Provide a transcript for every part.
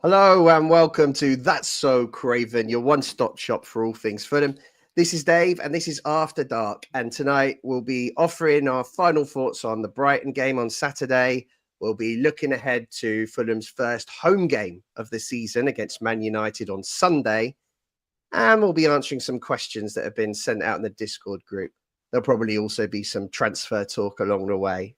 Hello and welcome to That's So Craven, your one-stop shop for all things Fulham. This is Dave and this is After Dark. And tonight we'll be offering our final thoughts on the Brighton game on Saturday. We'll be looking ahead to Fulham's first home game of the season against Man Utd on Sunday. And we'll be answering some questions that have been sent out in the Discord group. There'll probably also be some transfer talk along the way.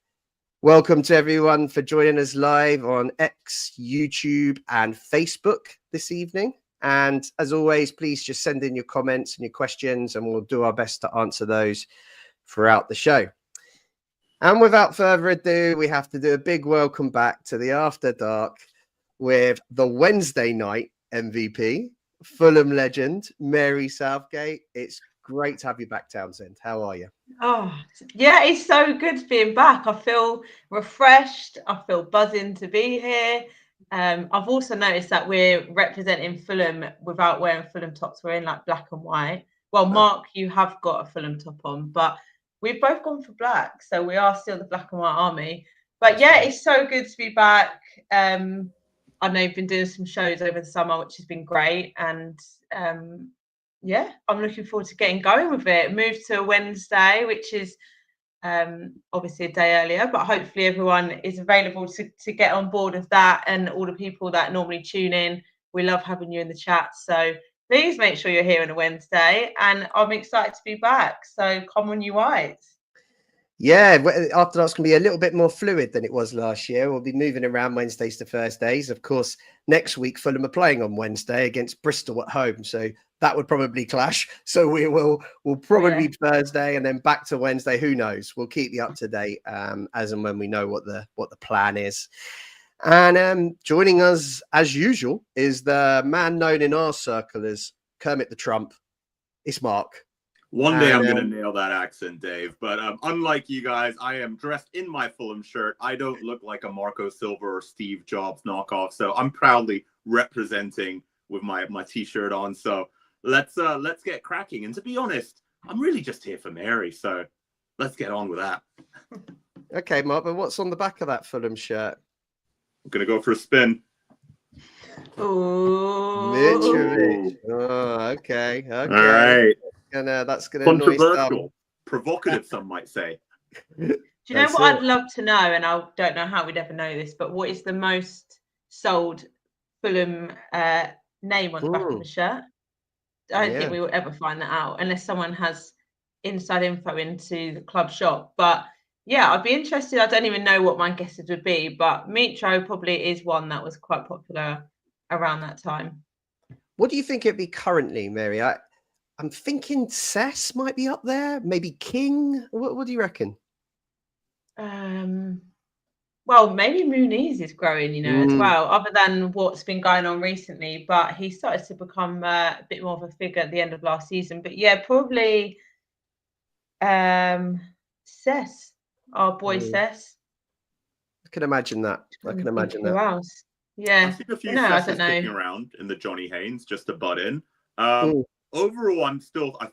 Welcome to everyone for joining us live on X, YouTube, and Facebook this evening. And as always, please just send in your comments and your questions, and we'll do our best to answer those throughout the show. And without further ado, we have to do a big welcome back to the After Dark with the Wednesday night MVP, Fulham legend, Mary Southgate. It's great to have you back, Townsend. How are you? Oh, yeah, it's so good being back. I feel refreshed. I feel buzzing to be here. I've also noticed that we're representing Fulham without wearing Fulham tops. We're in like black and white. Well, Mark, you have got a Fulham top on, but we've both gone for black. So we are still the black and white army. But yeah, it's so good to be back. I know you've been doing some shows over the summer, which has been great. And yeah, I'm looking forward to getting going with it. Moved to a Wednesday, which is obviously a day earlier, but hopefully everyone is available to get on board with that. And all the people that normally tune in, we love having you in the chat. So please make sure you're here on a Wednesday. And I'm excited to be back. So come on, you whites. Yeah, after that's going to be a little bit more fluid than it was last year. We'll be moving around Wednesdays to Thursdays. Of course, next week Fulham are playing on Wednesday against Bristol at home, so that would probably clash. So we'll probably be Thursday and then back to Wednesday. Who knows? We'll keep you up to date as and when we know what the plan is. And joining us as usual is the man known in our circle as Kermit the Trump. It's Mark. One day I'm going to nail that accent, Dave. But unlike you guys, I am dressed in my Fulham shirt. I don't look like a Marco Silva or Steve Jobs knockoff. So I'm proudly representing with my T-shirt on. So let's get cracking. And to be honest, I'm really just here for Mary. So let's get on with that. Okay, Mark, but what's on the back of that Fulham shirt? I'm going to go for a spin. Mitrovic. Oh, okay. All right. That's gonna controversial, provocative, some might say. Do you know what I'd love to know, and I don't know how we'd ever know this, but what is the most sold Fulham name on the back of the shirt? I don't think we will ever find that out unless someone has inside info into the club shop. But yeah, I'd be interested. I don't even know what my guesses would be, but Mitro probably is one that was quite popular around that time. What do you think it'd be currently, Mary? I'm thinking Cess might be up there, maybe King. What do you reckon? Well, maybe Muniz is growing, as well, other than what's been going on recently. But he started to become a bit more of a figure at the end of last season. But yeah, probably Cess, our boy Cess. I can imagine that. Who else? Yeah. I've seen a few Cesses kicking around in the Johnny Haynes, just to butt in. Overall, I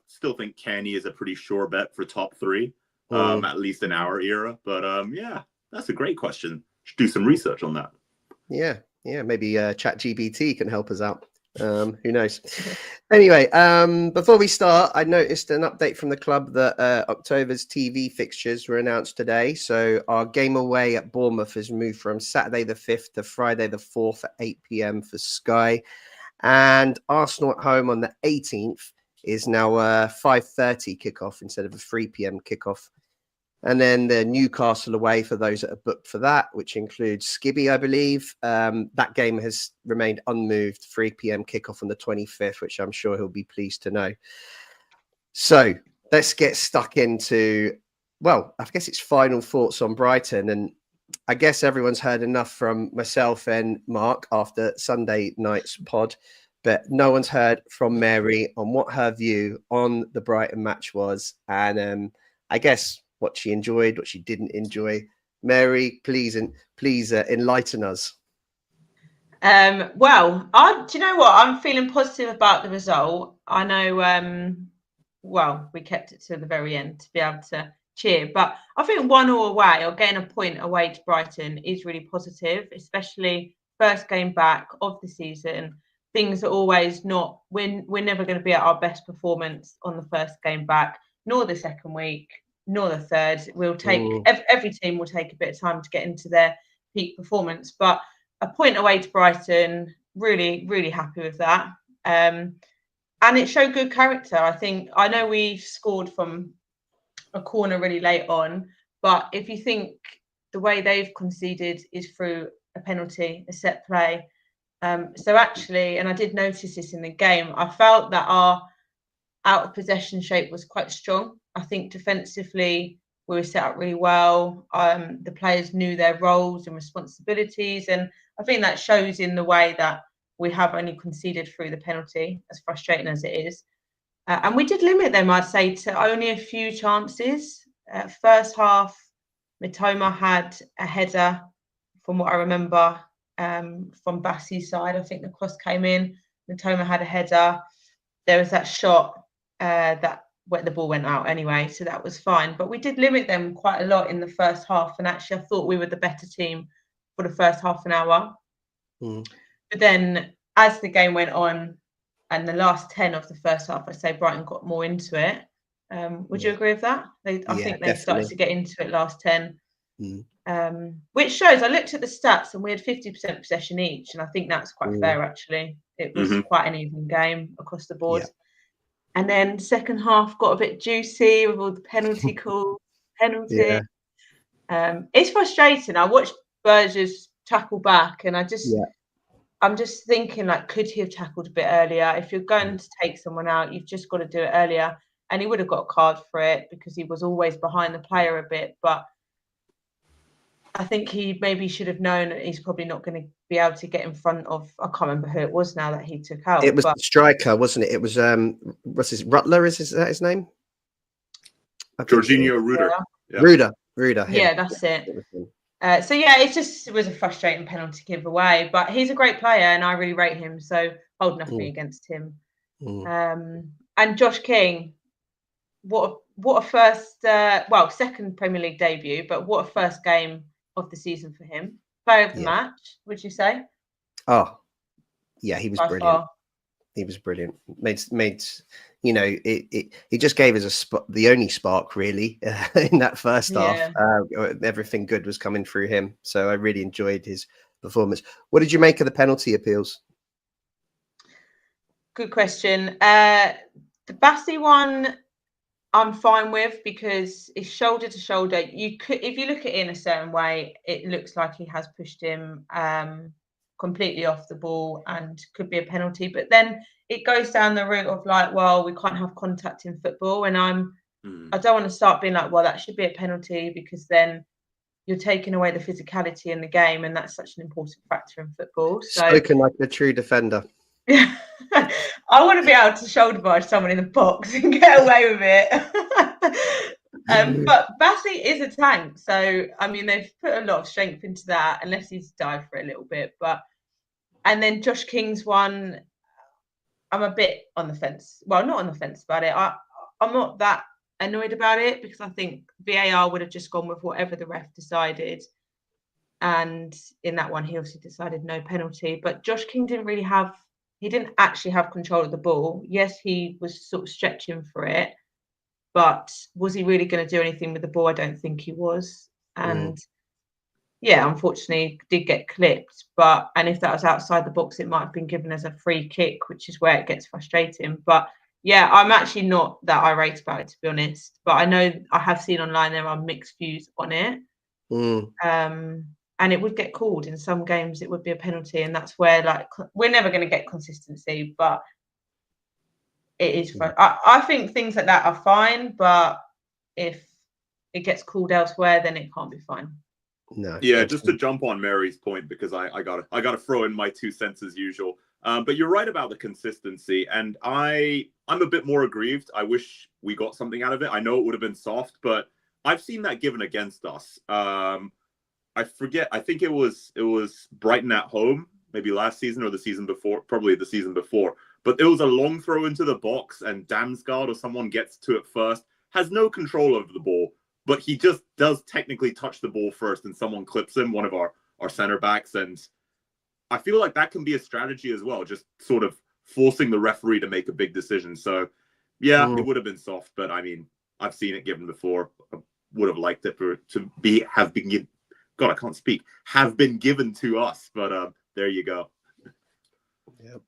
still think Kenny is a pretty sure bet for top three, at least in our era. But yeah, that's a great question. Should do some research on that. Yeah, maybe ChatGPT can help us out. Who knows? Anyway, before we start, I noticed an update from the club that October's TV fixtures were announced today. So our game away at Bournemouth has moved from Saturday the 5th to Friday the 4th at 8 p.m. for Sky. And Arsenal at home on the 18th is now a 5:30 kickoff instead of a 3 p.m. kickoff. And then the Newcastle away for those that are booked for that, which includes Skibby, I believe. That game has remained unmoved, 3 p.m. kickoff on the 25th, which I'm sure he'll be pleased to know. So let's get stuck into, well, I guess it's final thoughts on Brighton. And I guess everyone's heard enough from myself and Mark after Sunday night's pod, but no one's heard from Mary on what her view on the Brighton match was. And I guess what she enjoyed, what she didn't enjoy. Mary, please enlighten us. Well, do you know what? I'm feeling positive about the result. I know, well, we kept it to the very end to be able to cheer, but I think 1-1 away or getting a point away to Brighton is really positive, especially first game back of the season. Things are always not, we're never going to be at our best performance on the first game back, nor the second week, nor the third. We'll take, every team will take a bit of time to get into their peak performance. But a point away to Brighton, really, really happy with that. And it showed good character. I know we scored from a corner really late on, but if you think the way they've conceded is through a penalty, a set play. So actually, and I did notice this in the game, I felt that our out of possession shape was quite strong. I think defensively we were set up really well. The players knew their roles and responsibilities, and I think that shows in the way that we have only conceded through the penalty, as frustrating as it is. And we did limit them, I'd say, to only a few chances. First half, Mitoma had a header, from what I remember, from Bassey's side. I think the cross came in. Mitoma had a header. There was that shot that where the ball went out anyway, so that was fine. But we did limit them quite a lot in the first half, and actually I thought we were the better team for the first half an hour. But then as the game went on and the last 10 of the first half, I'd say Brighton got more into it. Would you agree with that? I think they started to get into it last 10. Which shows, I looked at the stats and we had 50% possession each, and I think that's quite fair actually. It was quite an even game across the board. And then second half got a bit juicy with all the penalty calls, penalty. It's frustrating. I watched Burgess tackle back and I'm just thinking, like, could he have tackled a bit earlier? If you're going to take someone out, you've just got to do it earlier. And he would have got a card for it because he was always behind the player a bit, but I think he maybe should have known that he's probably not going to be able to get in front of, I can't remember who it was now that he took out. It was the striker, wasn't it? It was, what's his, Rutler, is that his name? Jorginho Ruder. Ruder. Yeah, that's it. So, yeah, it was a frustrating penalty giveaway, but he's a great player and I really rate him, so hold nothing against him. And Josh King, what a first, second Premier League debut, but what a first game of the season for him. Player of the match, would you say? Oh, yeah, he was By brilliant. far. He was brilliant. Made you know, it just gave us the only spark really in that first half. Everything good was coming through him, so I really enjoyed his performance. What did you make of the penalty appeals? Good question. The Bassey one, I'm fine with because it's shoulder to shoulder. You could, if you look at it in a certain way, it looks like he has pushed him completely off the ball and could be a penalty. But then it goes down the route of like, well, we can't have contact in football, and I don't want to start being like, well, that should be a penalty because then you're taking away the physicality in the game, and that's such an important factor in football. So, spoken like a true defender. Yeah, I want to be able to shoulder barge someone in the box and get away with it. But Bassey is a tank, so I mean they've put a lot of strength into that, unless he's dived for a little bit. And then Josh King's one, I'm a bit on the fence. Well, not on the fence about it. I'm not that annoyed about it because I think VAR would have just gone with whatever the ref decided. And in that one, he obviously decided no penalty. But Josh King he didn't actually have control of the ball. Yes, he was sort of stretching for it, but was he really going to do anything with the ball? I don't think he was. And yeah, unfortunately, did get clipped. And if that was outside the box, it might have been given as a free kick, which is where it gets frustrating. But yeah, I'm actually not that irate about it, to be honest. But I know I have seen online there are mixed views on it. And it would get called in some games. It would be a penalty, and that's where like we're never going to get consistency. But it is fun. I think things like that are fine, but if it gets called elsewhere, then it can't be fine. No. Yeah, just to jump on Mary's point because I gotta throw in my 2 cents as usual. But you're right about the consistency, and I'm a bit more aggrieved. I wish we got something out of it. I know it would have been soft, but I've seen that given against us. I forget. I think it was Brighton at home, maybe last season or the season before, probably the season before. But it was a long throw into the box, and Damsgaard or someone gets to it first, has no control over the ball, but he just does technically touch the ball first, and someone clips him, one of our center backs, and I feel like that can be a strategy as well, just sort of forcing the referee to make a big decision. So, yeah, it would have been soft, but I mean, I've seen it given before. I would have liked it have been given to us, but there you go. Yeah.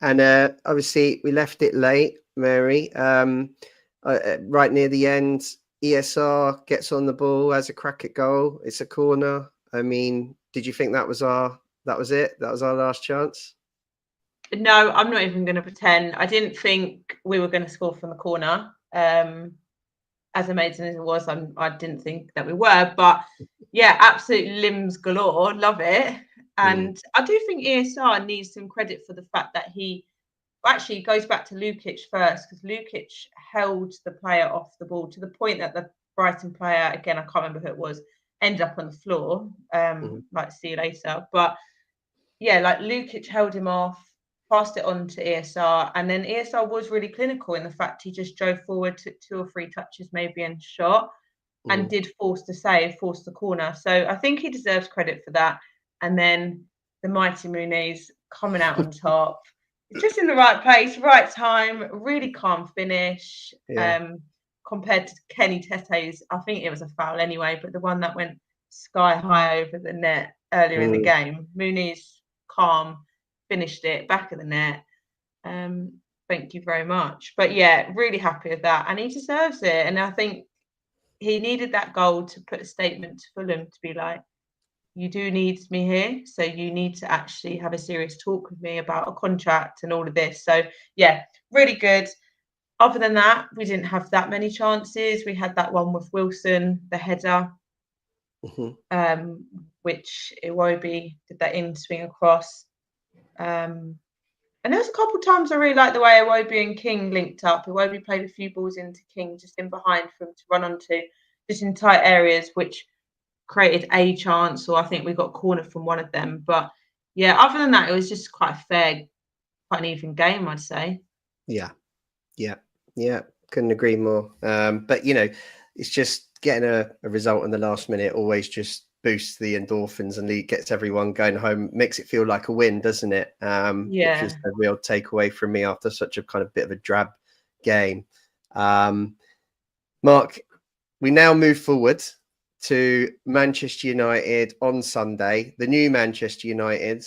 And obviously, we left it late, Mary. Right near the end, ESR gets on the ball, has a crack at goal. It's a corner. I mean, did you think that was it? That was our last chance? No, I'm not even going to pretend. I didn't think we were going to score from the corner. As amazing as it was, I didn't think that we were. But yeah, absolute limbs galore. Love it. And I do think ESR needs some credit for the fact that he actually goes back to Lukic first, because Lukic held the player off the ball to the point that the Brighton player, again, I can't remember who it was, ended up on the floor. Like, see you later. But yeah, like Lukic held him off, passed it on to ESR, and then ESR was really clinical in the fact he just drove forward, took 2 or 3 touches maybe and shot, and did force the save, force the corner. So I think he deserves credit for that. And then the mighty Muniz coming out on top, just in the right place, right time, really calm finish. Compared to Kenny Tete's, I think it was a foul anyway, but the one that went sky high over the net earlier in the game, Muniz calm, finished it back of the net. Thank you very much. But yeah, really happy with that, and he deserves it. And I think he needed that goal to put a statement to Fulham to be like, you do need me here, so you need to actually have a serious talk with me about a contract and all of this. So yeah, really good. Other than that, we didn't have that many chances. We had that one with Wilson, the header, which Iwobi did that in swing across. And there was a couple of times I really liked the way Iwobi and King linked up. Iwobi played a few balls into King just in behind for him to run onto, just in tight areas, which created a chance, or I think we got cornered from one of them. But yeah, other than that, it was just quite a fair, quite an even game, I'd say. Yeah. Couldn't agree more. But you know, it's just getting a result in the last minute always just boosts the endorphins and gets everyone going home, makes it feel like a win, doesn't it? Which is a real takeaway from me after such a kind of bit of a drab game. Mark, we now move forward to Manchester United on Sunday. The new Manchester United,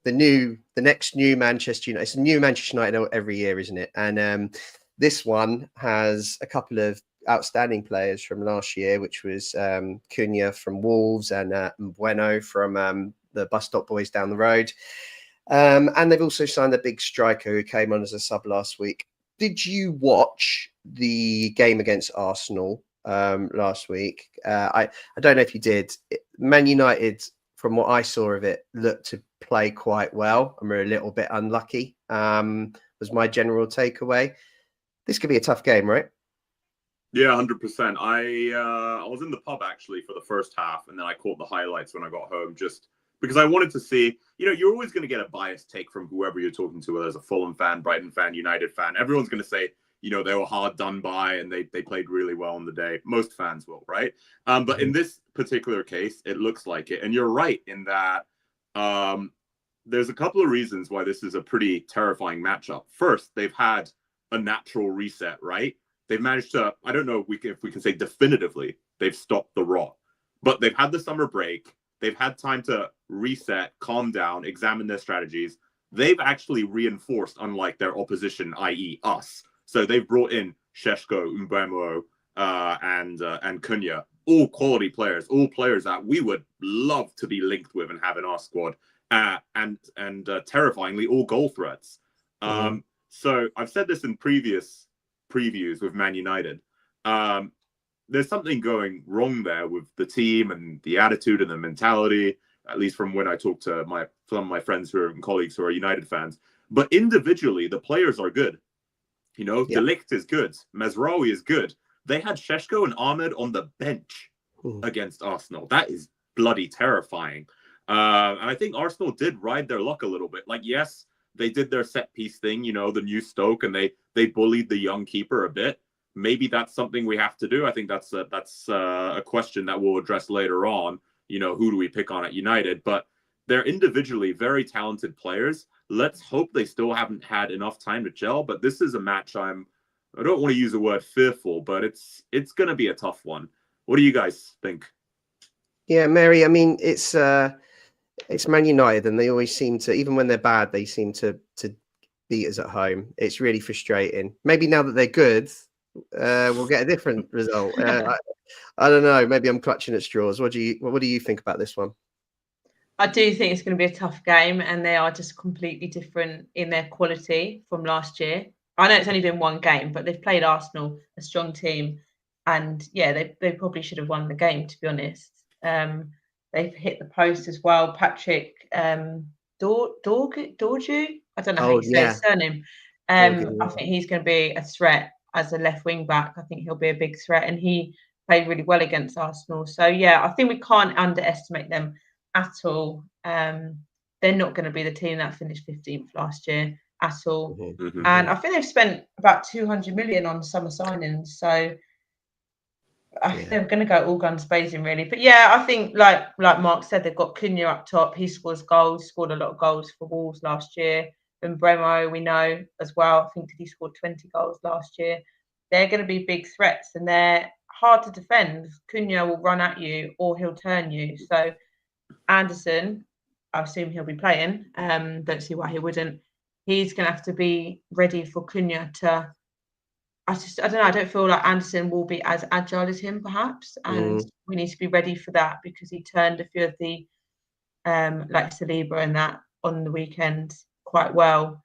the next new Manchester United. It's a new Manchester United every year, isn't it? And this one has a couple of outstanding players from last year, which was Cunha from Wolves and Bueno from the Bus Stop Boys down the road. And they've also signed a big striker who came on as a sub last week. Did you watch the game against Arsenal last week? I don't know if you did. Man United, from what I saw of it, looked to play quite well and we're a little bit unlucky, was my general takeaway. This could be a tough game, right? Yeah, 100%. I was in the pub actually for the first half, and then I caught the highlights when I got home, just because I wanted to see, you're always going to get a biased take from whoever you're talking to, whether it's a Fulham fan, Brighton fan, United fan. Everyone's going to say, they were hard done by and they played really well on the day. Most fans will, right? But in this particular case, it looks like it. And you're right in that there's a couple of reasons why this is a pretty terrifying matchup. First, they've had a natural reset, right? They've managed to, I don't know if we can say definitively, they've stopped the rot. But they've had the summer break. They've had time to reset, calm down, examine their strategies. They've actually reinforced, unlike their opposition, i.e. us. So they've brought in Šeško, Mbeumo, and Cunha, all quality players, all players that we would love to be linked with and have in our squad, and terrifyingly, all goal threats. So I've said this in previous previews with Man United. There's something going wrong there with the team and the attitude and the mentality, at least from when I talk to some of my friends and colleagues who are United fans. But individually, the players are good. De Ligt is good. Mazraoui is good. They had Šeško and Ahmed on the bench against Arsenal. That is bloody terrifying. And I think Arsenal did ride their luck a little bit. Like, yes, they did their set piece thing, the new Stoke, and they bullied the young keeper a bit. Maybe that's something we have to do. I think that's a question that we'll address later on. Who do we pick on at United? But they're individually very talented players. Let's hope they still haven't had enough time to gel. But this is a match I don't want to use the word fearful, but it's going to be a tough one. What do you guys think? Yeah, Mary, I mean, it's Man United, and they always seem to, even when they're bad, they seem to beat us at home. It's really frustrating. Maybe now that they're good, we'll get a different result. I don't know. Maybe I'm clutching at straws. What do you think about this one? I do think it's going to be a tough game, and they are just completely different in their quality from last year. I know it's only been one game, but they've played Arsenal, a strong team, and yeah, they probably should have won the game, to be honest. They've hit the post as well. Patrick Dorgu, I don't know how you say his surname. I think he's going to be a threat as a left wing back. I think he'll be a big threat, and he played really well against Arsenal. So yeah, I think we can't underestimate them at all. They're not going to be the team that finished 15th last year at all. Mm-hmm. And I think they've spent about 200 million on summer signings. So they're going to go all guns blazing, really. But yeah, I think like Mark said, they've got Cunha up top. He scores goals, scored a lot of goals for Wolves last year. And Bremo, we know as well. I think he scored 20 goals last year. They're going to be big threats, and they're hard to defend. Cunha will run at you or he'll turn you. So Anderson, I assume he'll be playing. Don't see why he wouldn't. He's going to have to be ready for Cunha to. I don't know. I don't feel like Anderson will be as agile as him, perhaps, and we need to be ready for that because he turned a few of the like Saliba and that on the weekend quite well,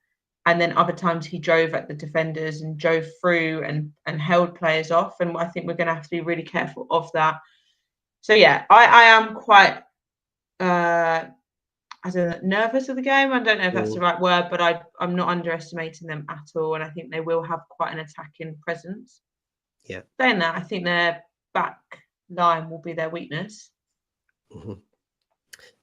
and then other times he drove at the defenders and drove through and held players off, and I think we're going to have to be really careful of that. So yeah, I am quite. I don't know, nervous of the game. I don't know if that's the right word, but I'm not underestimating them at all. And I think they will have quite an attacking presence. Yeah. Saying that, I think their back line will be their weakness. Mm-hmm.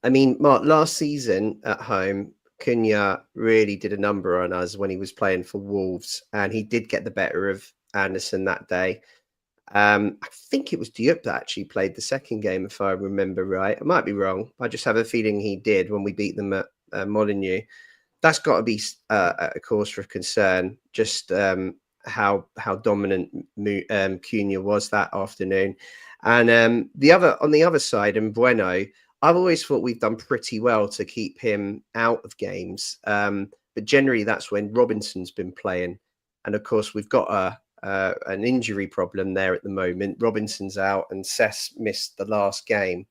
I mean, Mark, last season at home, Cunha really did a number on us when he was playing for Wolves, and he did get the better of Anderson that day. I think it was Diop that actually played the second game, if I remember right. I might be wrong. I just have a feeling he did when we beat them at Molineux. That's got to be a cause for concern, just how dominant Cunha was that afternoon. And on the other side, and Bueno, I've always thought we've done pretty well to keep him out of games. But generally, that's when Robinson's been playing. And of course, we've got an injury problem there at the moment. Robinson's out and Cess missed the last game.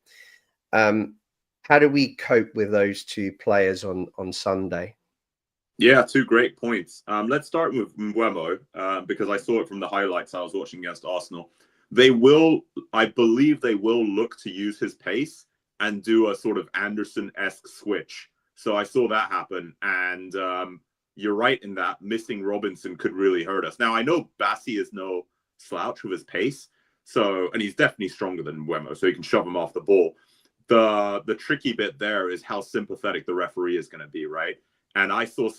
How do we cope with those two players on Sunday? Yeah, two great points. Let's start with Mbeumo because I saw it from the highlights I was watching against Arsenal. I believe they will look to use his pace and do a sort of Anderson-esque switch. So I saw that happen, and you're right in that missing Robinson could really hurt us. Now, I know Bassi is no slouch with his pace, and he's definitely stronger than Mbeumo, so he can shove him off the ball. The tricky bit there is how sympathetic the referee is going to be, right? And I saw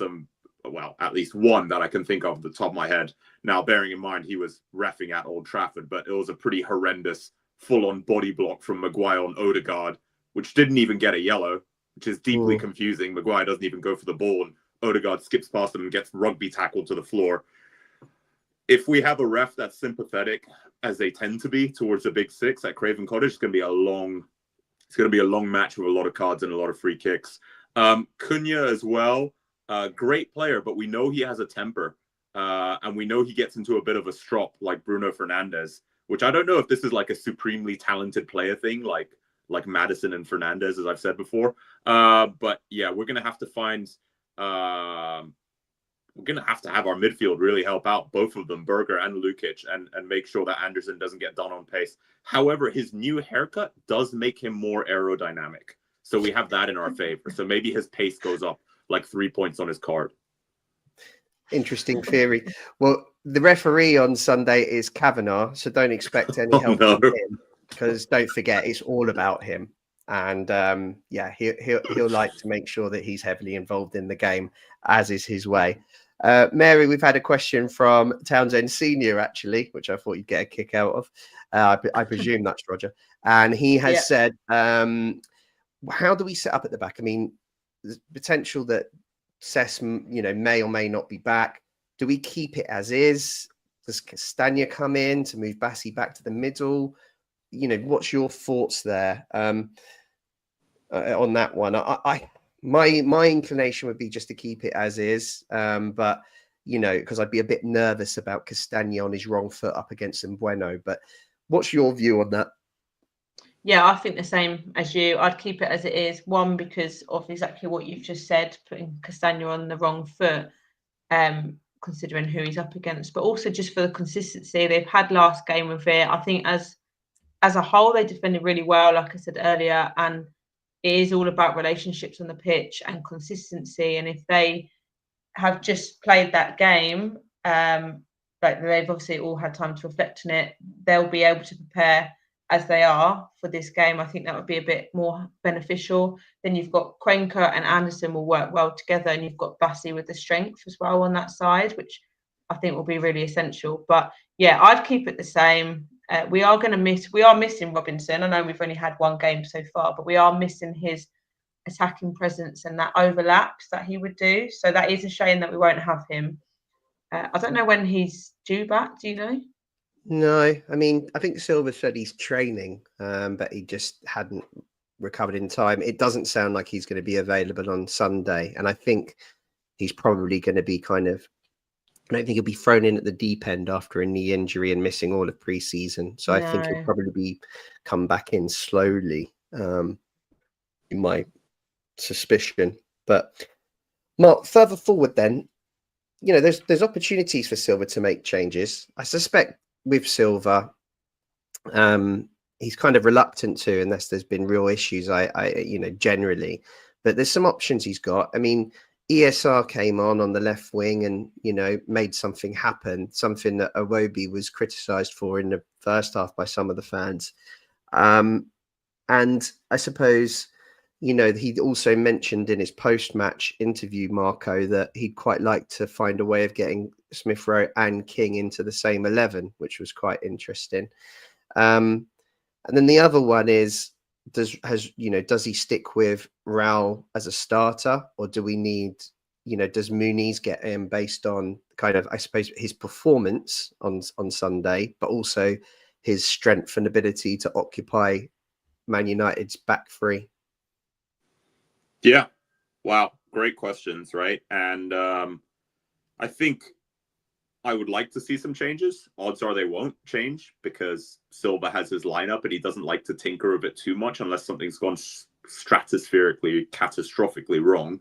at least one that I can think of at the top of my head. Now, bearing in mind he was reffing at Old Trafford, but it was a pretty horrendous full-on body block from Maguire on Odegaard, which didn't even get a yellow, which is deeply confusing. Maguire doesn't even go for the ball, and Odegaard skips past him and gets rugby tackled to the floor. If we have a ref that's sympathetic, as they tend to be towards the big six at Craven Cottage, it's going to be a long match with a lot of cards and a lot of free kicks. Cunha as well, great player, but we know he has a temper, and we know he gets into a bit of a strop like Bruno Fernandes, which I don't know if this is like a supremely talented player thing, like Maddison and Fernandes, as I've said before. But yeah, we're going to have to find. We're going to have our midfield really help out, both of them, Berger and Lukic, and make sure that Anderson doesn't get done on pace. However, his new haircut does make him more aerodynamic. So we have that in our favor. So maybe his pace goes up like 3 points on his card. Interesting theory. Well, the referee on Sunday is Kavanagh, so don't expect any help from him, because don't forget, it's all about him. And he'll like to make sure that he's heavily involved in the game, as is his way. Mary, we've had a question from Townsend Senior, actually, which I thought you'd get a kick out of. I presume that's Roger. And he has said, how do we set up at the back? I mean, there's potential that Cess, may or may not be back. Do we keep it as is? Does Castagna come in to move Bassi back to the middle? What's your thoughts there on that one? My inclination would be just to keep it as is, but because I'd be a bit nervous about Castagna on his wrong foot up against Mbueno. But what's your view on that? Yeah, I think the same as you. I'd keep it as it is. One, because of exactly what you've just said, putting Castagna on the wrong foot, considering who he's up against, but also just for the consistency. They've had last game with it. I think as a whole, they defended really well, like I said earlier, and it is all about relationships on the pitch and consistency. And if they have just played that game, like they've obviously all had time to reflect on it, they'll be able to prepare as they are for this game. I think that would be a bit more beneficial. Then you've got Cuenca and Anderson will work well together, and you've got Bassi with the strength as well on that side, which I think will be really essential. But yeah, I'd keep it the same. We are missing Robinson. I know we've only had one game so far, but we are missing his attacking presence and that overlaps that he would do. So that is a shame that we won't have him. I don't know when he's due back. Do you know? No, I mean, I think Silva said he's training, but he just hadn't recovered in time. It doesn't sound like he's going to be available on Sunday. And I think he's probably going to be I don't think he'll be thrown in at the deep end after a knee injury and missing all of pre-season. So I think he'll probably come back in slowly, in my suspicion. But Mark, further forward then, there's opportunities for Silva to make changes. I suspect with Silva, he's kind of reluctant to, unless there's been real issues, generally. But there's some options he's got. I mean, ESR came on the left wing and, made something happen, something that Iwobi was criticised for in the first half by some of the fans. And I suppose, he also mentioned in his post-match interview, Marco, that he'd quite like to find a way of getting Smith Rowe and King into the same 11, which was quite interesting. And then the other one is, does he stick with Raul as a starter, or do we need, does Muniz get in based on kind of, I suppose, his performance on Sunday, but also his strength and ability to occupy Man United's back three? Yeah. Wow. Great questions, right? And I think I would like to see some changes. Odds are they won't change because Silva has his lineup and he doesn't like to tinker with it too much unless something's gone stratospherically, catastrophically wrong.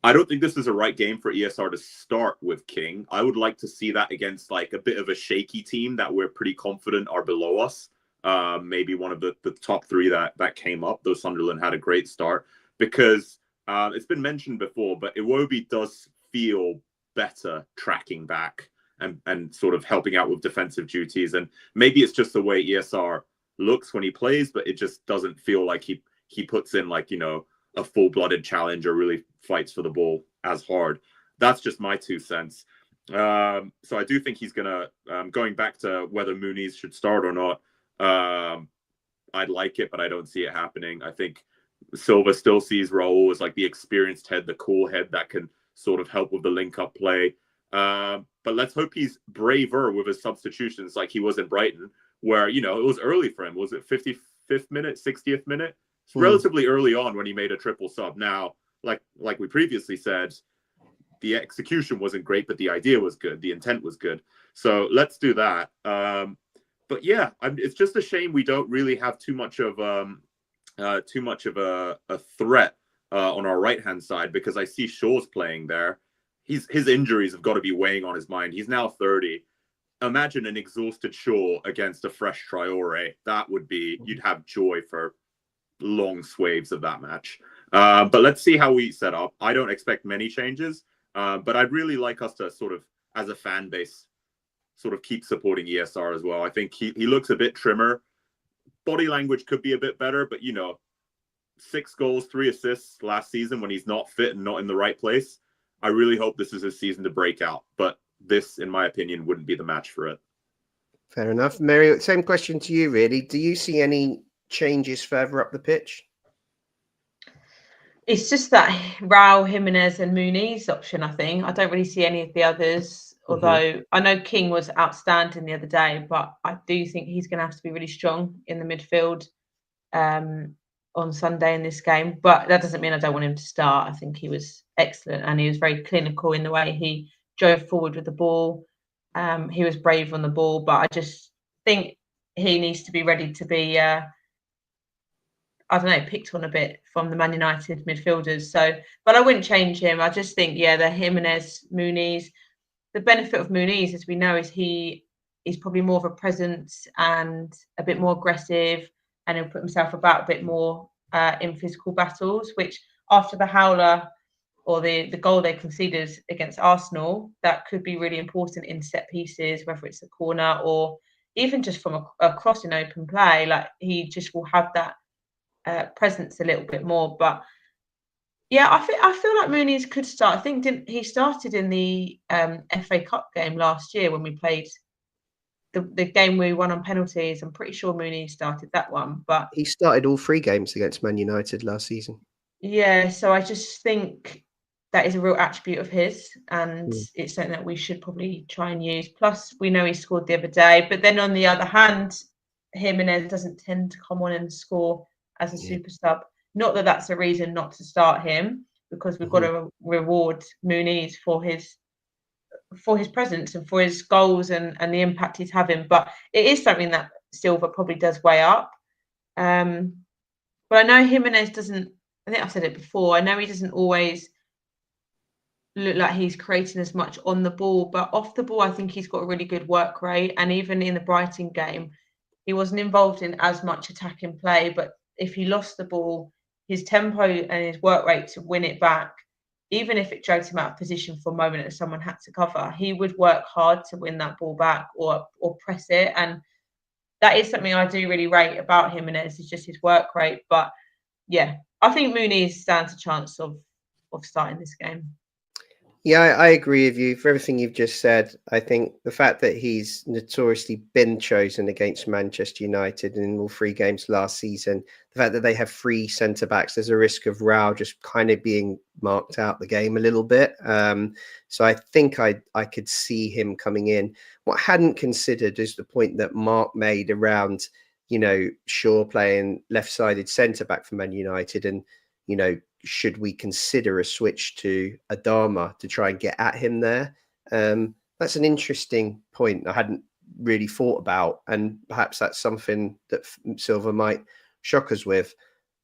I don't think this is a right game for ESR to start with King. I would like to see that against like a bit of a shaky team that we're pretty confident are below us. Maybe one of the top three that came up, though Sunderland had a great start. Because it's been mentioned before, but Iwobi does feel better tracking back and sort of helping out with defensive duties. And maybe it's just the way ESR looks when he plays, but it just doesn't feel like he puts in like, a full-blooded challenge or really fights for the ball as hard. That's just my 2 cents. So I do think he's going to, going back to whether Muniz should start or not, I'd like it, but I don't see it happening. I think Silva still sees Raul as like the experienced head, the cool head that can sort of help with the link-up play. But let's hope he's braver with his substitutions like he was in Brighton, where, it was early for him. Was it 55th minute, 60th minute? It's relatively early on when he made a triple sub. Now, like we previously said, the execution wasn't great, but the idea was good. The intent was good. So let's do that. But yeah, it's just a shame we don't really have too much of a threat on our right-hand side, because I see Shaw's playing there. His injuries have got to be weighing on his mind. He's now 30. Imagine an exhausted Shaw against a fresh Traore. That would be, you'd have joy for long swathes of that match. But let's see how we set up. I don't expect many changes, but I'd really like us to sort of, as a fan base, sort of keep supporting ESR as well. I think he looks a bit trimmer. Body language could be a bit better, but 6 goals, 3 assists last season when he's not fit and not in the right place. I really hope this is his season to break out, but this, in my opinion, wouldn't be the match for it. Fair enough. Mary, same question to you, really. Do you see any changes further up the pitch? It's just that Raul, Jimenez and Muniz option, I think. I don't really see any of the others, although I know King was outstanding the other day, but I do think he's going to have to be really strong in the midfield on Sunday in this game. But that doesn't mean I don't want him to start. I think he was excellent and he was very clinical in the way he drove forward with the ball. He was brave on the ball, but I just think he needs to be ready to be I don't know, picked on a bit from the Man United midfielders. So, but I wouldn't change him. I just think, yeah, the Jimenez, Muniz. The benefit of Muniz, as we know, is he is probably more of a presence and a bit more aggressive, and he'll put himself about a bit more in physical battles. Which after the howler or the goal they conceded against Arsenal, that could be really important in set pieces, whether it's a corner or even just from a cross in open play. Like he just will have that presence a little bit more. But yeah, I feel like Muniz could start. I think he started in the FA Cup game last year when we played the game we won on penalties. I'm pretty sure Muniz started that one. But he started all 3 games against Man United last season. Yeah, so I just think that is a real attribute of his, and it's something that we should probably try and use. Plus, we know he scored the other day, but then on the other hand, Jimenez doesn't tend to come on and score as a super sub. Not that that's a reason not to start him, because we've got to reward Muniz for his presence and for his goals and the impact he's having. But it is something that Silva probably does weigh up. But I know Jimenez doesn't. I think I've said it before. I know he doesn't always look like he's creating as much on the ball, but off the ball, I think he's got a really good work rate. And even in the Brighton game, he wasn't involved in as much attacking play. But if he lost the ball, his tempo and his work rate to win it back, even if it dragged him out of position for a moment and someone had to cover, he would work hard to win that ball back or press it. And that is something I do really rate about him, and it's just his work rate. But yeah, I think Muniz stands a chance of starting this game. Yeah, I agree with you for everything you've just said. I think the fact that he's notoriously been chosen against Manchester United in all 3 games last season, the fact that they have 3 centre-backs, there's a risk of Raul just kind of being marked out the game a little bit. So I think I could see him coming in. What I hadn't considered is the point that Mark made around, Shaw playing left-sided centre-back for Man United and, should we consider a switch to Adama to try and get at him there? That's an interesting point I hadn't really thought about, and perhaps that's something that Silva might shock us with.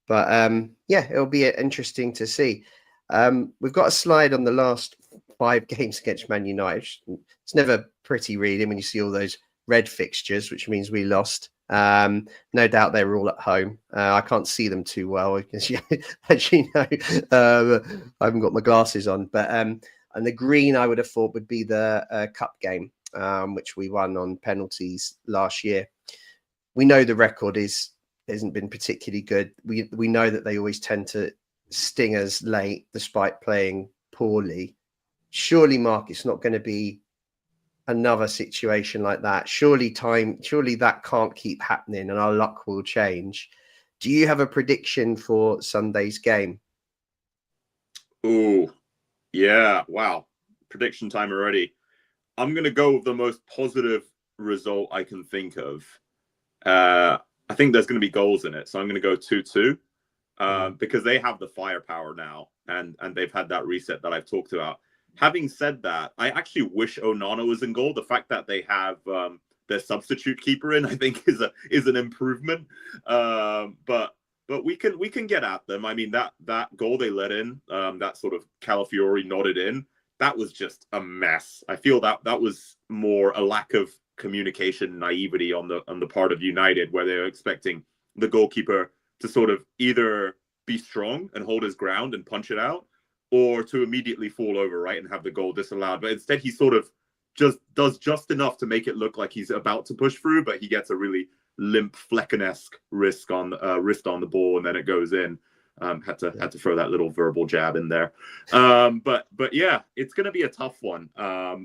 But it'll be interesting to see. We've got a slide on the last 5 games against Man United. It's never pretty reading when you see all those red fixtures, which means we lost. No doubt they were all at home. I can't see them too well, as you know. I haven't got my glasses on, but and the green I would have thought would be the cup game, which we won on penalties last year. We know the record hasn't been particularly good. We know that they always tend to sting us late despite playing poorly. Surely, Mark, it's not going to be another situation like that. Surely that can't keep happening and our luck will change. Do you have a prediction for Sunday's game? Oh, yeah. Wow. Prediction time already. I'm going to go with the most positive result I can think of. I think there's going to be goals in it. So I'm going to go 2-2 because they have the firepower now and they've had that reset that I've talked about. Having said that, I actually wish Onana was in goal. The fact that they have their substitute keeper in, I think, is an improvement. But we can get at them. I mean, that goal they let in, that sort of Calafiori nodded in, that was just a mess. I feel that was more a lack of communication, naivety on the part of United, where they're expecting the goalkeeper to sort of either be strong and hold his ground and punch it out, or to immediately fall over, right, and have the goal disallowed. But instead, he sort of just does just enough to make it look like he's about to push through, but he gets a really limp Flecken-esque wrist on the ball, and then it goes in. Had to throw that little verbal jab in there. But yeah, it's going to be a tough one.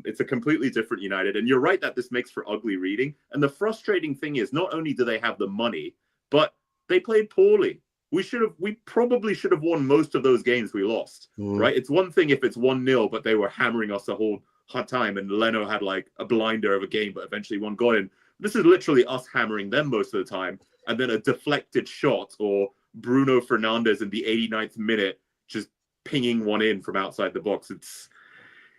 It's a completely different United, and you're right that this makes for ugly reading. And the frustrating thing is, not only do they have the money, but they played poorly. we probably should have won most of those games we lost, right? It's one thing if it's 1-0, but they were hammering us the whole hard time, and Leno had like a blinder of a game, but eventually one got in. This is literally us hammering them most of the time, and then a deflected shot or Bruno Fernandes in the 89th minute just pinging one in from outside the box.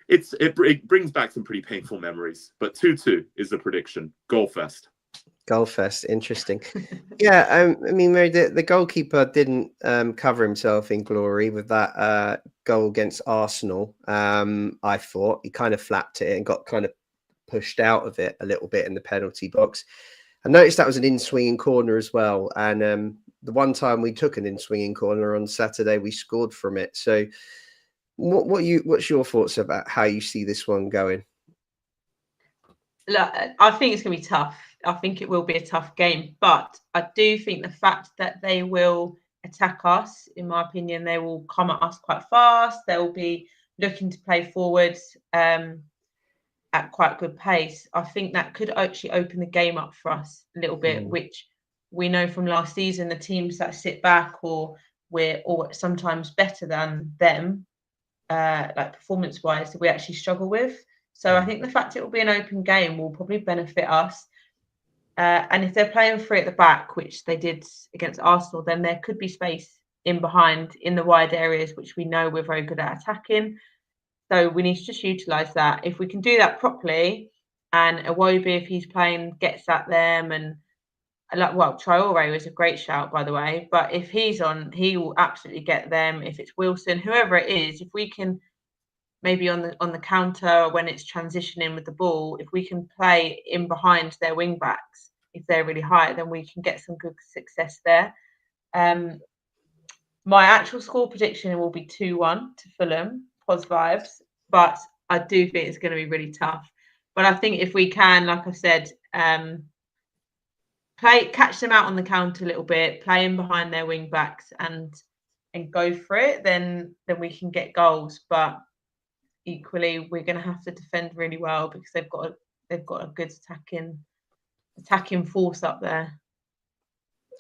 It brings back some pretty painful memories. But 2-2 is the prediction. Goal fest. Goal fest, interesting. Yeah, I mean, Mary, the goalkeeper didn't cover himself in glory with that goal against Arsenal. I thought he kind of flapped it and got kind of pushed out of it a little bit in the penalty box. I noticed that was an in-swinging corner as well. And the one time we took an in-swinging corner on Saturday, we scored from it. So what's your thoughts about how you see this one going? Look, I think it's going to be tough. I think it will be a tough game, but I do think the fact that they will attack us, in my opinion, they will come at us quite fast. They'll be looking to play forwards at quite good pace. I think that could actually open the game up for us a little bit, which we know from last season, the teams that sit back or sometimes better than them, like performance-wise, we actually struggle with. So I think the fact it will be an open game will probably benefit us. And if they're playing free at the back, which they did against Arsenal, then there could be space in behind in the wide areas, which we know we're very good at attacking. So we need to just utilise that. If we can do that properly, and Iwobi, if he's playing, gets at them, and Traore was a great shout, by the way. But if he's on, he will absolutely get them. If it's Wilson, whoever it is, if we can maybe on the counter when it's transitioning with the ball, if we can play in behind their wing backs, if they're really high, then we can get some good success there. My actual score prediction will be 2-1 to Fulham, pos vibes, but I do think it's going to be really tough. But I think if we can, like I said, catch them out on the counter a little bit, play in behind their wing backs and go for it, then we can get goals. But equally, we're going to have to defend really well because they've got a good attacking force up there.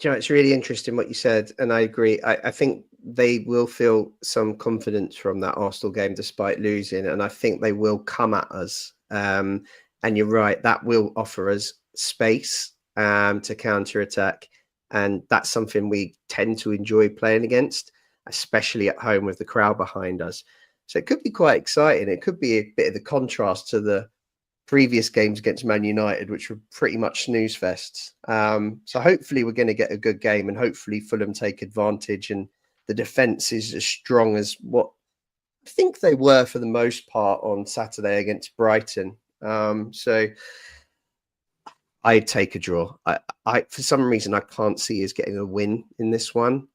You know, it's really interesting what you said, and I agree. I think they will feel some confidence from that Arsenal game despite losing, and I think they will come at us. And you're right, that will offer us space to counter-attack, and that's something we tend to enjoy playing against, especially at home with the crowd behind us. So it could be quite exciting. It could be a bit of the contrast to the previous games against Man United, which were pretty much snooze fests. So hopefully we're going to get a good game, and hopefully Fulham take advantage and the defence is as strong as what I think they were for the most part on Saturday against Brighton. So I'd take a draw. I for some reason I can't see us getting a win in this one.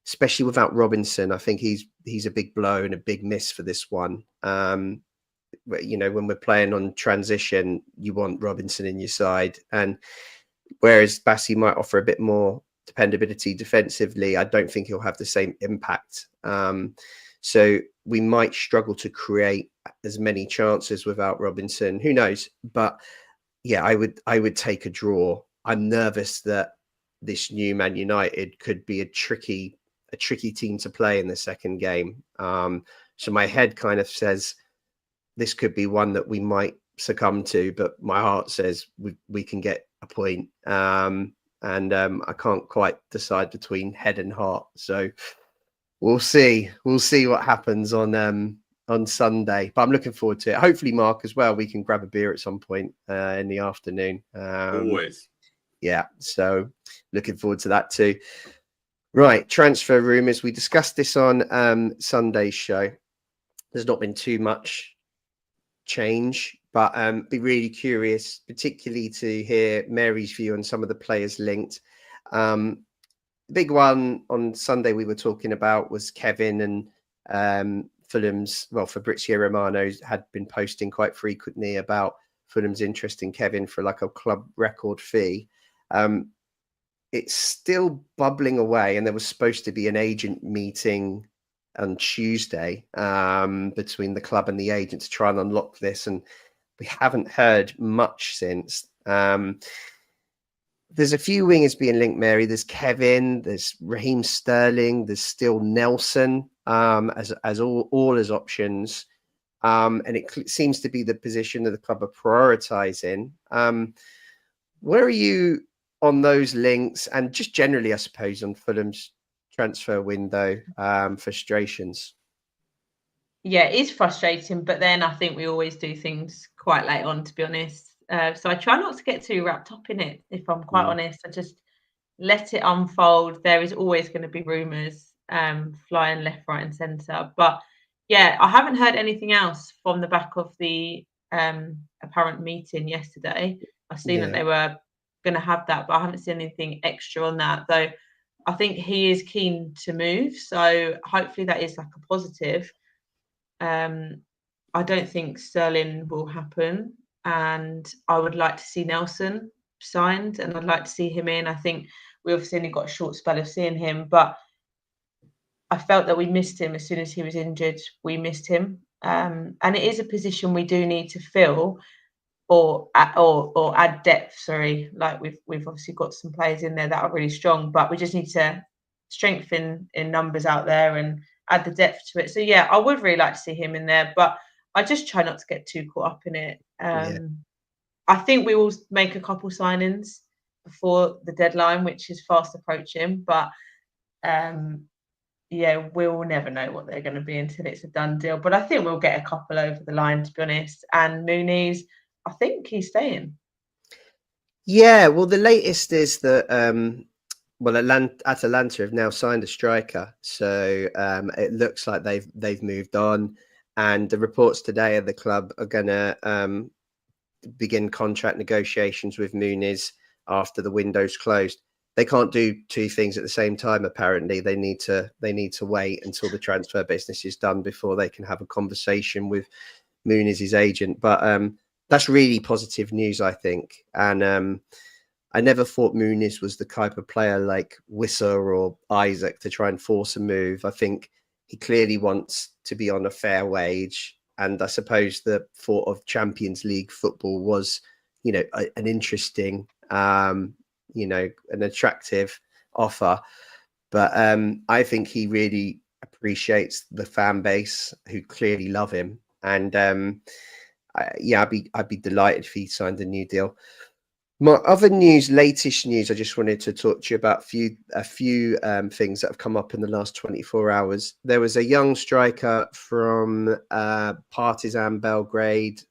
Especially without Robinson. I think he's a big blow and a big miss for this one. You know, when we're playing on transition, you want Robinson in your side. And whereas Bassi might offer a bit more dependability defensively, I don't think he'll have the same impact. So we might struggle to create as many chances without Robinson. Who knows? But yeah, I would take a draw. I'm nervous that this new Man United could be a tricky team to play in the second game. So my head kind of says this could be one that we might succumb to, but my heart says we can get a point. And I can't quite decide between head and heart. So we'll see. We'll see what happens on Sunday. But I'm looking forward to it. Hopefully, Mark, as well, we can grab a beer at some point in the afternoon. Always. Yeah. So looking forward to that too. Right, transfer rumours. We discussed this on Sunday's show. There's not been too much change, but be really curious, particularly to hear Mary's view on some of the players linked. The big one on Sunday we were talking about was Kevin and Fulham's, Fabrizio Romano had been posting quite frequently about Fulham's interest in Kevin for like a club record fee. It's still bubbling away, and there was supposed to be an agent meeting on Tuesday between the club and the agent to try and unlock this, and we haven't heard much since. there's a few wingers being linked, Mary. There's Kevin, there's Raheem Sterling, there's still Nelson as all as options. And it seems to be the position that the club are prioritising. Where are you on those links, and just generally, I suppose, on Fulham's transfer window frustrations? Yeah, it is frustrating, but then I think we always do things quite late on, to be honest. So I try not to get too wrapped up in it, if I'm quite honest. I just let it unfold. There is always going to be rumours flying left, right, and centre. But yeah, I haven't heard anything else from the back of the apparent meeting yesterday. I've seen that they were going to have that, but I haven't seen anything extra on that. Though I think he is keen to move, so hopefully that is like a positive. I don't think Sterling will happen, and I would like to see Nelson signed, and I'd like to see him in. I think we obviously only got a short spell of seeing him, but I felt that we missed him as soon as he was injured. We missed him, and it is a position we do need to fill or add depth. Sorry, like we've obviously got some players in there that are really strong, but we just need to strengthen in numbers out there and add the depth to it. So yeah, I would really like to see him in there, but I just try not to get too caught up in it. I think we will make a couple signings before the deadline, which is fast approaching, but yeah, we'll never know what they're going to be until it's a done deal. But I think we'll get a couple over the line, to be honest. And Mooney's, I think he's staying. Yeah, well, the latest is that Atalanta have now signed a striker, so it looks like they've moved on. And the reports today of the club are going to begin contract negotiations with Muniz after the window's closed. They can't do two things at the same time. Apparently, they need to wait until the transfer business is done before they can have a conversation with Muniz's agent. But that's really positive news, I think. And I never thought Muniz was the type of player like Wissa or Isaac to try and force a move. I think he clearly wants to be on a fair wage. And I suppose the thought of Champions League football was, an interesting, an attractive offer. But I think he really appreciates the fan base who clearly love him. And I'd be delighted if he signed a new deal. My other latest news, I just wanted to talk to you about a few things that have come up in the last 24 hours. There was a young striker from Partizan Belgrade,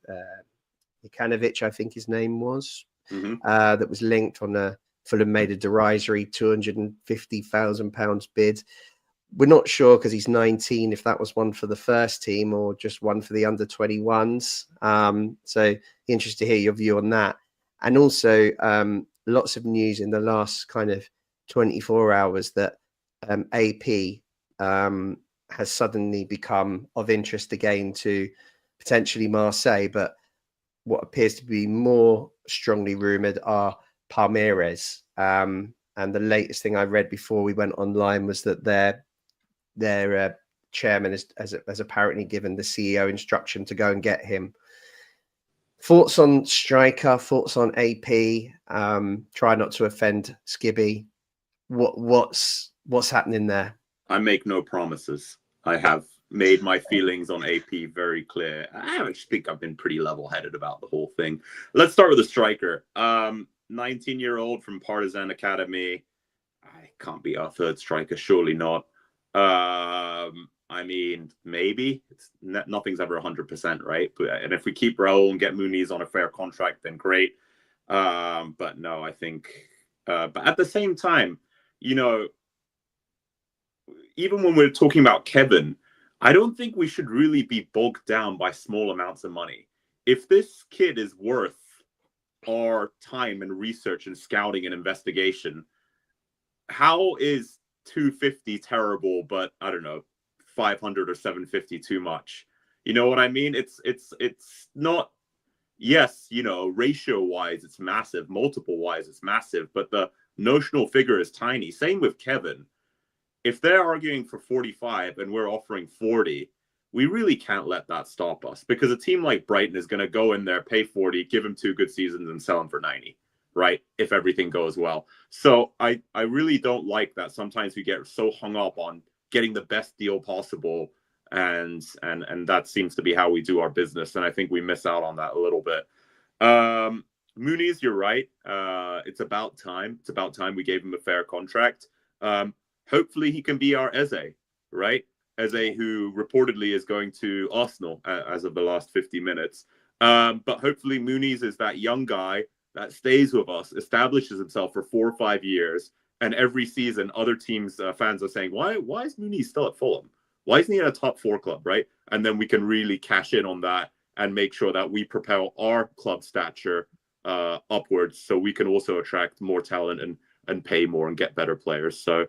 Jokanovic, I think his name was, that was linked on a Fulham made a derisory £250,000 bid. We're not sure because he's 19 if that was one for the first team or just one for the under 21s. So interested to hear your view on that. And also lots of news in the last kind of 24 hours that AP has suddenly become of interest again to potentially Marseille. But what appears to be more strongly rumoured are Palmeiras. And the latest thing I read before we went online was that their chairman has apparently given the CEO instruction to go and get him. Thoughts on striker, thoughts on AP, try not to offend Skibby. What's happening there? I make no promises. I have made my feelings on AP very clear. I actually think I've been pretty level-headed about the whole thing. Let's start with the striker. 19-year-old from Partizan Academy. I can't be our third striker, surely not. I mean, maybe nothing's ever 100%, right? And if we keep Raul and get Muniz on a fair contract, then great. But no, I think. But at the same time, even when we're talking about Kevin, I don't think we should really be bogged down by small amounts of money. If this kid is worth our time and research and scouting and investigation, how is 250 terrible, but I don't know, 500 or 750 too much? You know what I mean? It's not, yes, ratio wise it's massive, multiple wise it's massive, but the notional figure is tiny. Same with Kevin. If they're arguing for 45 and we're offering 40, we really can't let that stop us, because a team like Brighton is going to go in there, pay 40, give him 2 good seasons and sell him for 90. right? If everything goes well. So I really don't like that sometimes we get so hung up on getting the best deal possible, and that seems to be how we do our business, and I think we miss out on that a little bit. Muniz, you're right. It's about time. It's about time we gave him a fair contract. Hopefully he can be our Eze, right? Eze, who reportedly is going to Arsenal as of the last 50 minutes. But hopefully Muniz is that young guy that stays with us, establishes himself for 4 or 5 years, and every season other teams' fans are saying, why is Muniz still at Fulham? Why isn't he at a top 4 club, right? And then we can really cash in on that and make sure that we propel our club stature upwards, so we can also attract more talent and pay more and get better players. So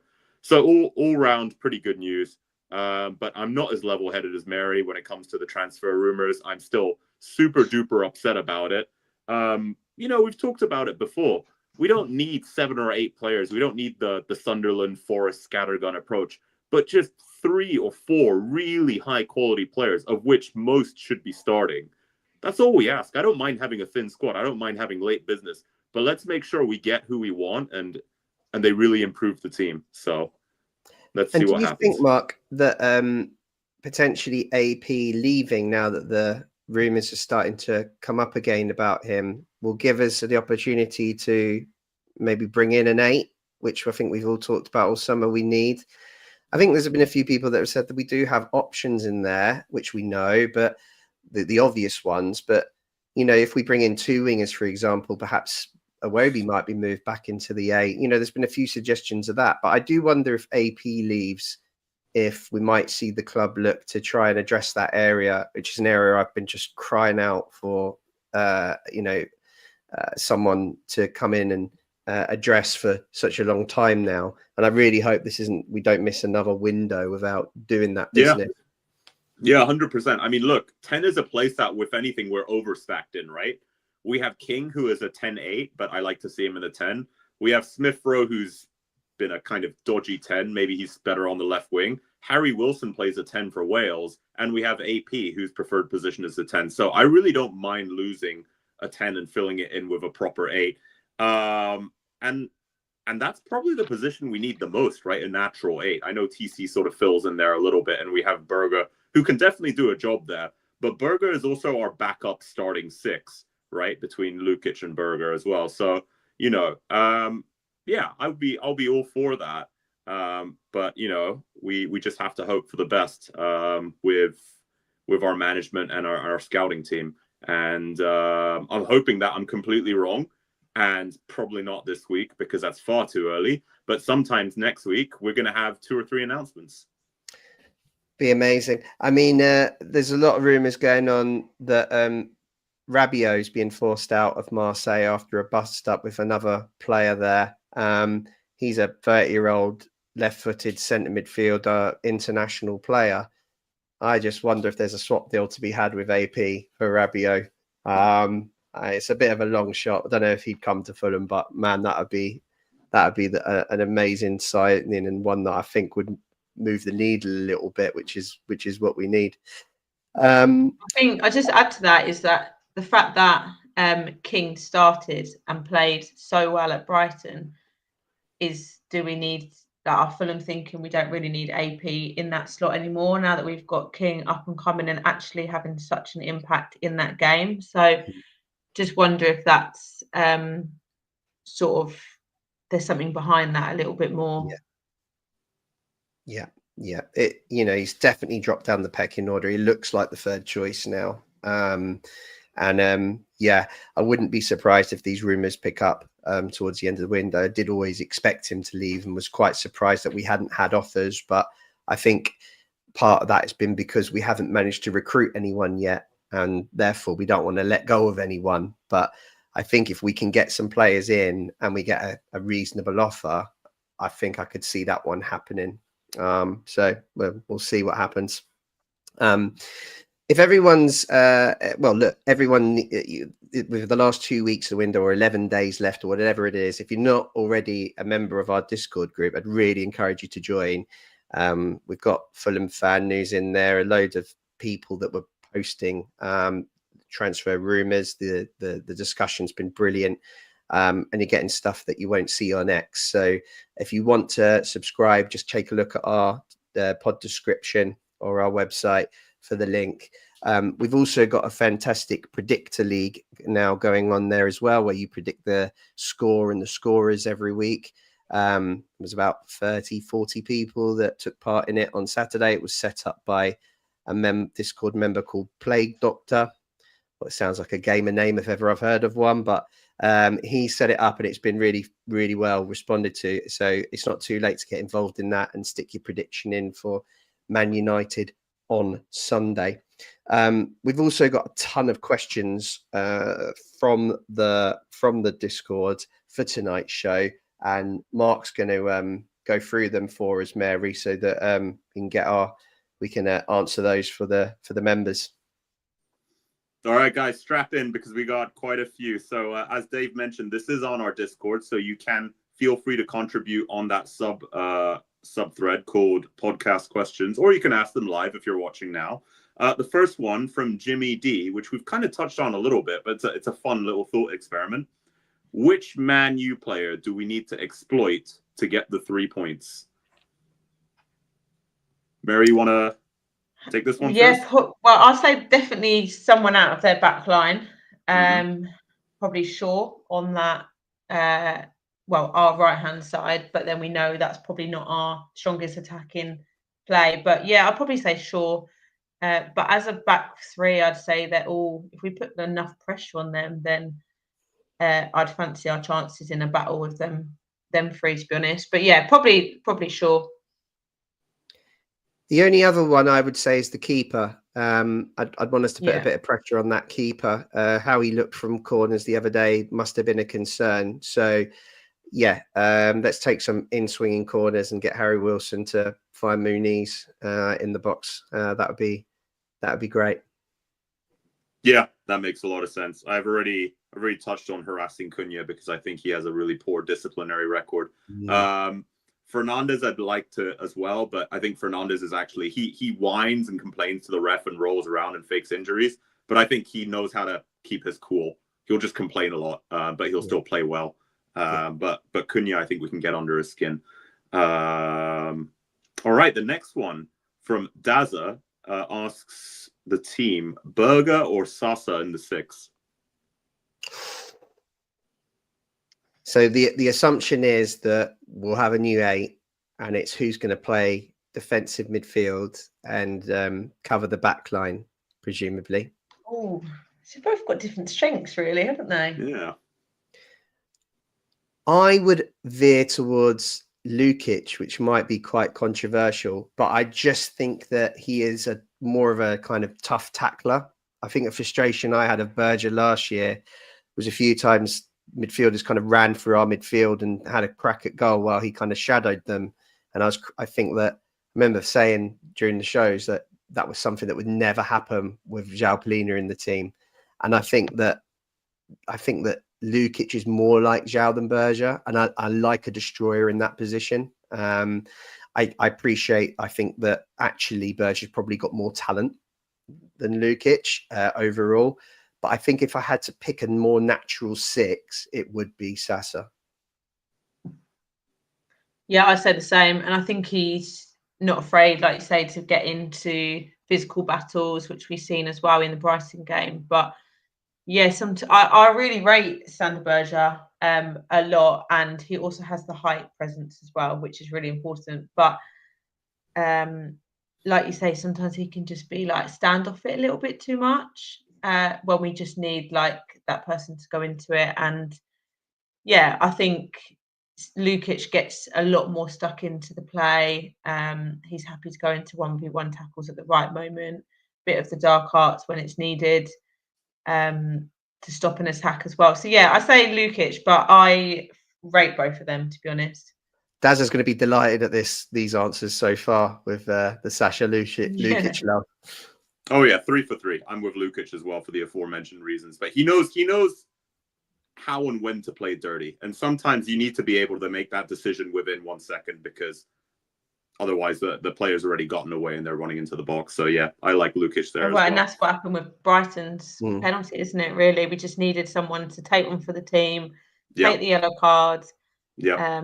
all round pretty good news. But I'm not as level-headed as Mary when it comes to the transfer rumors. I'm still super duper upset about it. We've talked about it before. We don't need 7 or 8 players. We don't need the Sunderland, Forest, scattergun approach, but just 3 or 4 really high-quality players, of which most should be starting. That's all we ask. I don't mind having a thin squad. I don't mind having late business. But let's make sure we get who we want and they really improve the team. So let's see what happens. Do you think, Mark, that potentially AP leaving, now that the rumours are starting to come up again about him, will give us the opportunity to maybe bring in an 8, which I think we've all talked about all summer we need? I think there's been a few people that have said that we do have options in there, which we know, but the obvious ones. But, if we bring in 2 wingers, for example, perhaps Iwobi might be moved back into the 8. There's been a few suggestions of that. But I do wonder if AP leaves, if we might see the club look to try and address that area, which is an area I've been just crying out for, someone to come in and address for such a long time now. And I really hope we don't miss another window without doing that business. Yeah, 100%. I mean, look, 10 is a place that, with anything, we're overstacked in, right? We have King, who is a 10-8, but I like to see him in a 10. We have Smith-Rowe, who's been a kind of dodgy 10. Maybe he's better on the left wing. Harry Wilson plays a 10 for Wales. And we have AP, whose preferred position is a 10. So I really don't mind losing a 10 and filling it in with a proper 8. And that's probably the position we need the most, right? A natural 8. I know TC sort of fills in there a little bit, and we have Berger, who can definitely do a job there. But Berger is also our backup starting 6, right? Between Lukic and Berger as well. So, I'll be all for that. But we just have to hope for the best with our management and our scouting team. And I'm hoping that I'm completely wrong, and probably not this week because that's far too early. But sometimes next week we're going to have 2 or 3 announcements. Be amazing. I mean, there's a lot of rumours going on that Rabiot's being forced out of Marseille after a bust up with another player there. He's a 30-year-old left-footed centre midfielder, international player. I just wonder if there's a swap deal to be had with AP for Rabiot. It's a bit of a long shot. I don't know if he'd come to Fulham, but man, that would be an amazing signing, and one that I think would move the needle a little bit, which is what we need. I think I just add to that is that the fact that King started and played so well at Brighton do we need that? Our Fulham thinking we don't really need AP in that slot anymore now that we've got King up and coming and actually having such an impact in that game. So just wonder if that's sort of there's something behind that a little bit more. Yeah. He's definitely dropped down the pecking order. He looks like the 3rd choice now. I wouldn't be surprised if these rumours pick up towards the end of the window. I did always expect him to leave and was quite surprised that we hadn't had offers. But I think part of that has been because we haven't managed to recruit anyone yet, and therefore we don't want to let go of anyone. But I think if we can get some players in and we get a reasonable offer, I think I could see that one happening. So we'll see what happens. If everyone's everyone with the last 2 weeks of the window or 11 days left or whatever it is, if you're not already a member of our Discord group, I'd really encourage you to join. We've got Fulham fan news in there, a load of people that were posting transfer rumours. The discussion's been brilliant. and you're getting stuff that you won't see on X. So if you want to subscribe, just take a look at our pod description or our website for the link. We've also got a fantastic predictor league now going on there as well, where you predict the score and the scorers every week. It was about 40 people that took part in it on Saturday. It was set up by a Discord member called Plague Doctor. Well, it sounds like a gamer name if ever I've heard of one, but he set it up and it's been really, really well responded to. So it's not too late to get involved in that and stick your prediction in for Man United on Sunday. We've also got a ton of questions from the Discord for tonight's show, and Mark's going to go through them for us, Mary, so that we can answer those for the members. All right, guys, strap in because we got quite a few. So as Dave mentioned, this is on our Discord, so you can feel free to contribute on that sub thread called Podcast Questions, or you can ask them live if you're watching now. The first one from Jimmy D, which we've kind of touched on a little bit, but it's a fun little thought experiment. Which Man U player do we need to exploit to get the 3 points? Mary, you want to take this one first? Well, I'll say definitely someone out of their back line. Probably Shaw on that, our right-hand side, but then we know that's probably not our strongest attacking play. But yeah, I'll probably say Shaw. But as a back three, I'd say they're all, if we put enough pressure on them, then I'd fancy our chances in a battle with them three, to be honest. But yeah, probably Shaw. The only other one I would say is the keeper. I'd want us to put a bit of pressure on that keeper. How he looked from corners the other day must have been a concern. So yeah, let's take some in-swinging corners and get Harry Wilson to find Muniz in the box. That would be great. Yeah, that makes a lot of sense. I've already touched on harassing Cunha because I think he has a really poor disciplinary record. Fernandes I'd like to as well, but I think Fernandes is actually he whines and complains to the ref and rolls around and fakes injuries, but I think he knows how to keep his cool. He'll just complain a lot, but he'll still play well. But Cunha, I think we can get under his skin. All right, the next one from Daza asks the team, Berger or Sasa in the 6? So the assumption is that we'll have a new 8, and it's who's going to play defensive midfield and cover the back line, presumably. Oh, so both got different strengths, really, haven't they? Yeah. I would veer towards Lukic, which might be quite controversial, but I just think that he is more of a kind of tough tackler. I think a frustration I had of Berger last year was a few times midfielders kind of ran through our midfield and had a crack at goal while he kind of shadowed them. And I remember saying during the shows that was something that would never happen with João Palhinha in the team. And I think that Lukic is more like João than Berger, and I like a destroyer in that position. I think that actually Berger's probably got more talent than Lukic overall. But I think if I had to pick a more natural 6, it would be Sasa. Yeah, I'd say the same. And I think he's not afraid, like you say, to get into physical battles, which we've seen as well in the Brighton game. But yeah, I really rate Sander Berger a lot. And he also has the height presence as well, which is really important. But like you say, sometimes he can just be like stand off it a little bit too much. When we just need like that person to go into it. And yeah, I think Lukic gets a lot more stuck into the play. He's happy to go into 1v1 tackles at the right moment, bit of the dark arts when it's needed to stop an attack as well. So yeah, I say Lukic, but I rate both of them, to be honest. Daz is going to be delighted at these answers so far with the Sasha Lukic love. Oh yeah, 3 for 3. I'm with Lukic as well for the aforementioned reasons. But he knows how and when to play dirty, and sometimes you need to be able to make that decision within 1 second because otherwise the player's already gotten away and they're running into the box. So yeah, I like Lukic there. And that's what happened with Brighton's penalty, isn't it? Really, we just needed someone to take one for the team, take the yellow card, Yeah.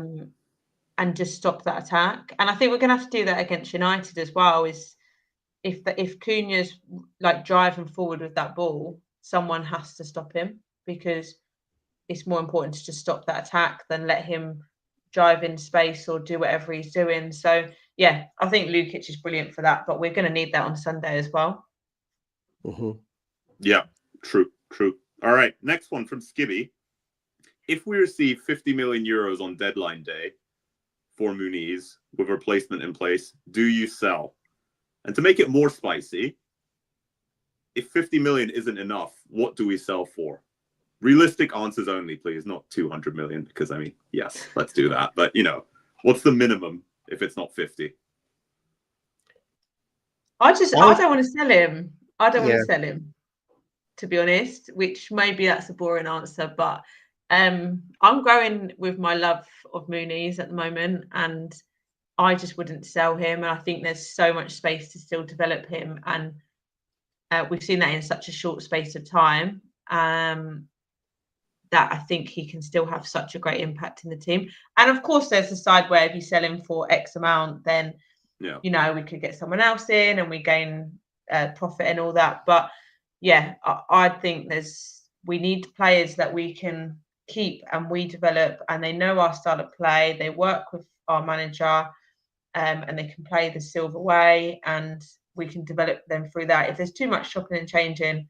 and just stop that attack. And I think we're going to have to do that against United as well. Is if Cunha's like driving forward with that ball, someone has to stop him, because it's more important to just stop that attack than let him drive in space or do whatever he's doing. So yeah, I think Lukic is brilliant for that, but we're going to need that on Sunday as well. Mm-hmm. Yeah, true. All right, next one from Skibby. If we receive 50 million euros on deadline day for Muniz with replacement in place, do you sell? And to make it more spicy, if 50 million isn't enough, what do we sell for? Realistic answers only, please, not 200 million, because I mean, yes, let's do that. But, what's the minimum if it's not 50? I don't want to sell him. I don't want to sell him, to be honest, which maybe that's a boring answer, but I'm growing with my love of Muniz at the moment, and I just wouldn't sell him. And I think there's so much space to still develop him, and we've seen that in such a short space of time, that I think he can still have such a great impact in the team. And of course, there's a side where if you sell him for X amount, then we could get someone else in and we gain profit and all that. But yeah, I think we need players that we can keep and we develop, and they know our style of play. They work with our manager, and they can play the Silver way, and we can develop them through that. If there's too much chopping and changing,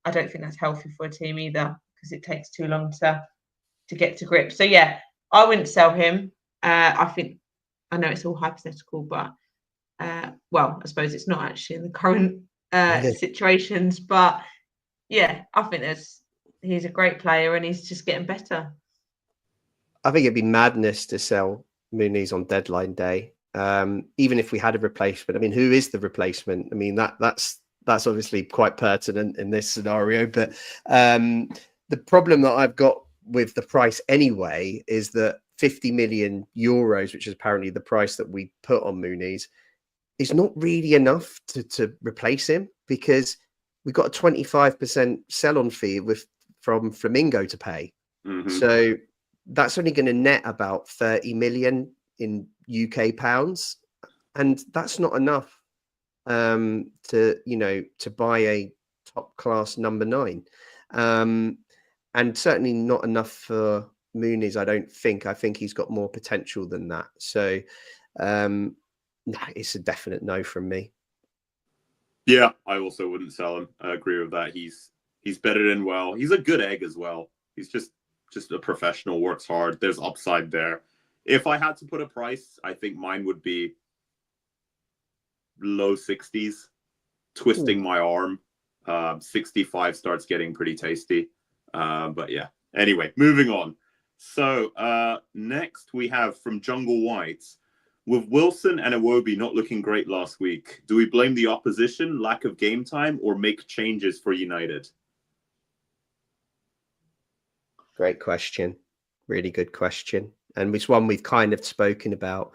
I don't think that's healthy for a team either, because it takes too long to get to grips. So yeah, I wouldn't sell him. I know it's all hypothetical, but well, I suppose it's not actually in the current situations. But yeah, I think he's a great player and he's just getting better. I think it'd be madness to sell Muniz on deadline day, even if we had a replacement. I mean, who is the replacement? I mean, that's obviously quite pertinent in this scenario. But the problem that I've got with the price anyway is that 50 million euros, which is apparently the price that we put on Muniz, is not really enough to replace him, because we've got a 25% sell-on fee from Flamingo to pay. Mm-hmm. So that's only going to net about 30 million in UK pounds, and that's not enough to buy a top class number 9, and certainly not enough for Muniz. I think he's got more potential than that. So it's a definite no from me. Yeah, I also wouldn't sell him. I agree with that. He's bedded in well. He's a good egg as well. He's just a professional, works hard. There's upside there. If I had to put a price, I think mine would be low 60s, twisting my arm. 65 starts getting pretty tasty. But yeah, anyway, moving on. So next we have from Jungle Whites. With Wilson and Iwobi not looking great last week, do we blame the opposition, lack of game time, or make changes for United? Great question. Really good question. And it's one we've kind of spoken about.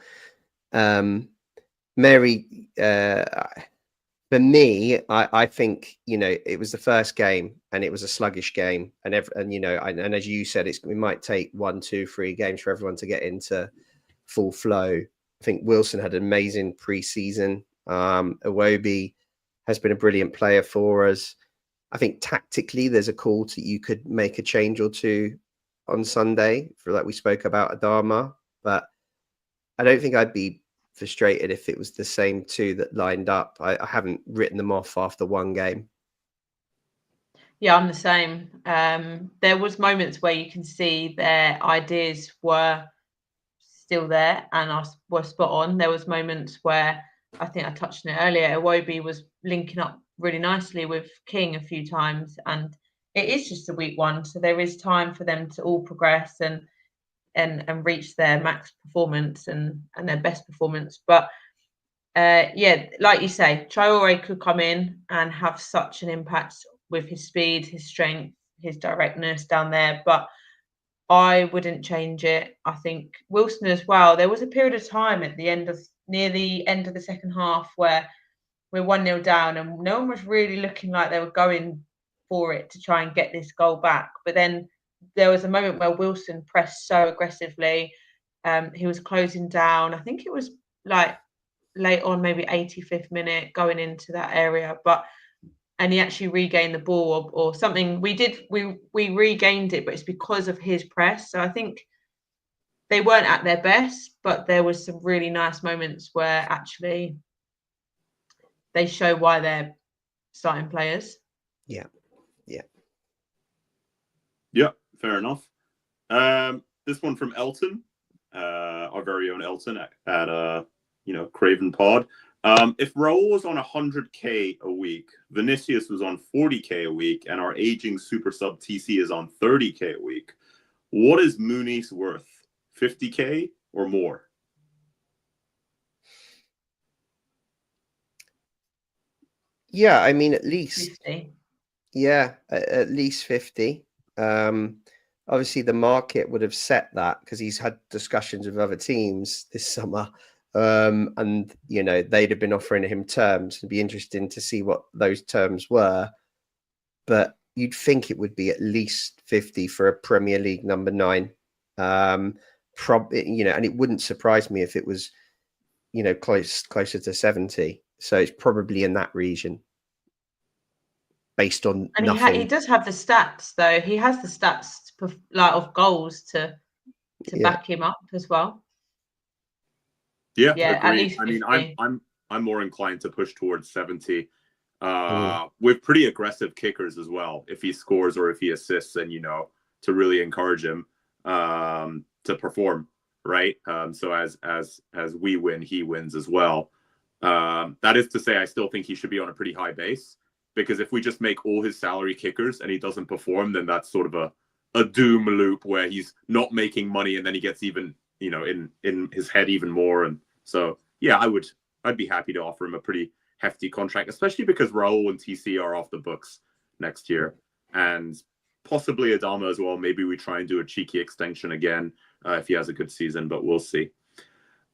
Mary, for me, I think, it was the first game and it was a sluggish game. And as you said, it might take 1, 2, 3 games for everyone to get into full flow. I think Wilson had an amazing pre-season. Iwobi has been a brilliant player for us. I think tactically there's a call you could make a change or two on Sunday, for like we spoke about Adama, but I don't think I'd be frustrated if it was the same 2 that lined up. I haven't written them off after one game. Yeah, I'm the same. There was moments where you can see their ideas were still there and were spot on. There was moments where, I think I touched on it earlier, Iwobi was linking up really nicely with King a few times, and it is just a week 1, so there is time for them to all progress and reach their max performance and their best performance. But yeah, like you say, Traore could come in and have such an impact with his speed, his strength, his directness down there, but I wouldn't change it. I think Wilson as well. There was a period of time near the end of the second half where we're 1-0 down and no one was really looking like they were going for it to try and get this goal back. But then there was a moment where Wilson pressed so aggressively. He was closing down. I think it was like late on, maybe 85th minute, going into that area, and he actually regained the ball or something. We regained it, but it's because of his press. So I think they weren't at their best, but there was some really nice moments where actually they show why they're starting players. Yeah. Fair enough. This one from Elton, our very own Elton at Craven Pod. If Raul was on 100K a week, Vinicius was on 40K a week, and our aging super sub TC is on 30K a week, what is Muniz worth? 50K or more? Yeah, I mean, at least 50. Yeah, at least 50. Obviously, the market would have set that because he's had discussions with other teams this summer. And, they'd have been offering him terms. It'd be interesting to see what those terms were. But you'd think it would be at least 50 for a Premier League number 9. And it wouldn't surprise me if it was, closer to 70. So it's probably in that region. Based on and nothing. He does have the stats, though. He has the stats of goals to back him up as well. Yeah, agreed. At least 50. I mean, I'm more inclined to push towards 70. With pretty aggressive kickers as well. If he scores or if he assists, and to really encourage him to perform, right? So as we win, he wins as well. That is to say, I still think he should be on a pretty high base. Because if we just make all his salary kickers and he doesn't perform, then that's sort of a doom loop where he's not making money and then he gets even, in his head even more. And so, yeah, I'd be happy to offer him a pretty hefty contract, especially because Raul and TC are off the books next year. And possibly Adama as well. Maybe we try and do a cheeky extension again if he has a good season, but we'll see.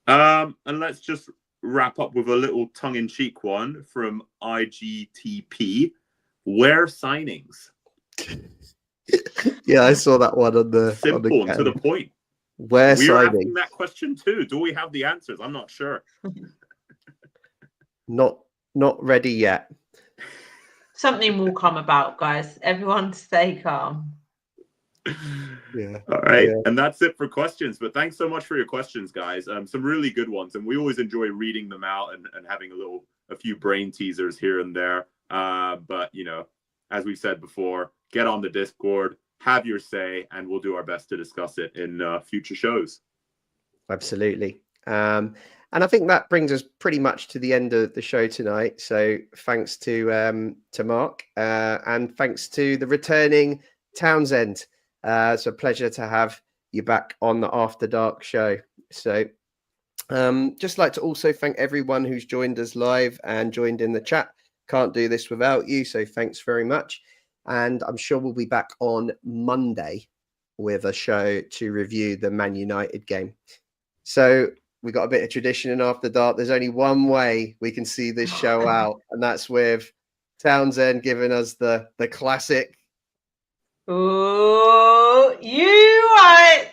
And let's just wrap up with a little tongue-in-cheek one from IGTP. Where signings? Yeah, I saw that one on the simple and to the point. Where we signings? Are asking that question too. Do we have the answers? I'm not sure. Not ready yet. Something will come about, guys. Everyone stay calm. Yeah. All right. Yeah. And that's it for questions. But thanks so much for your questions, guys. Some really good ones. And we always enjoy reading them out and having a few brain teasers here and there. But, as we said before, get on the Discord, have your say, and we'll do our best to discuss it in future shows. Absolutely. And I think that brings us pretty much to the end of the show tonight. So thanks to Mark and thanks to the returning Townsend. It's a pleasure to have you back on the After Dark show. So just like to also thank everyone who's joined us live and joined in the chat. Can't do this without you. So thanks very much. And I'm sure we'll be back on Monday with a show to review the Man United game. So we got a bit of tradition in After Dark. There's only one way we can see this show out, and that's with Townsend giving us the classic. Oh, you right.